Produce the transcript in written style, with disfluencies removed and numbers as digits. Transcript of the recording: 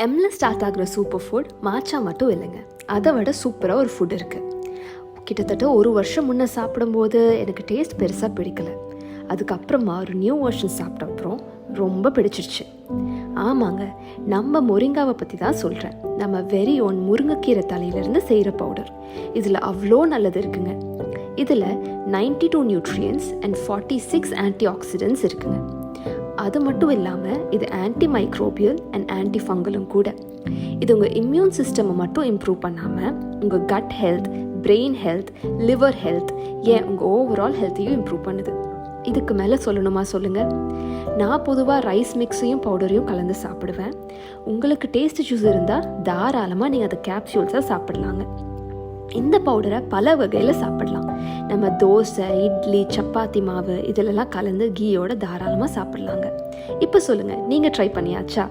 எம்மில் ஸ்டார்ட் ஆகிற super food மாச்சா மட்டும் இல்லைங்க, அதை விட சூப்பராக ஒரு ஃபுட் இருக்குது. கிட்டத்தட்ட 1 வருஷம் முன்னே சாப்பிடும்போது எனக்கு டேஸ்ட் பெருசாக பிடிக்கல. அதுக்கப்புறமா ஒரு நியூ வெர்ஷன் சாப்பிட்ட அப்புறம் ரொம்ப பிடிச்சிருச்சு. ஆமாங்க, நம்ம மொரிங்காவை பற்றி தான் சொல்கிறேன். நம்ம வெரி ஓன் முருங்கைக்கீரை தலையிலேருந்து செய்கிற பவுடர். இதில் அவ்வளோ நல்லது இருக்குங்க. இதில் 92 நியூட்ரியன்ஸ் அண்ட் 46 ஆன்டி ஆக்சிடென்ட்ஸ் இருக்குங்க. அது மட்டும் இல்லாமல் இது ஆன்டி மைக்ரோபியல் அண்ட் ஆன்டி ஃபங்கலும் கூட. இது உங்கள் இம்யூன் சிஸ்டமை மட்டும் இம்ப்ரூவ் பண்ணாமல் உங்கள் cut health, brain health, liver health, ஏன் உங்கள் ஓவரால் ஹெல்த்தையும் இம்ப்ரூவ் பண்ணுது. இதுக்கு மேலே சொல்லணுமா சொல்லுங்கள். நான் பொதுவாக ரைஸ் மிக்ஸையும் பவுடரையும் கலந்து சாப்பிடுவேன். உங்களுக்கு டேஸ்ட் இஷ்யூஸ் இருந்தால் தாராளமாக நீங்கள் அதை கேப்சூல்ஸாக சாப்பிடலாங்க. இந்த பவுடரை பல வகையில் சாப்பிடலாம். நம்ம தோசை, இட்லி, சப்பாத்தி மாவு இதிலெல்லாம் கலந்து கீயோட தாராளமாக சாப்பிடலாங்க. இப்போ சொல்லுங்கள், நீங்கள் ட்ரை பண்ணியாச்சா?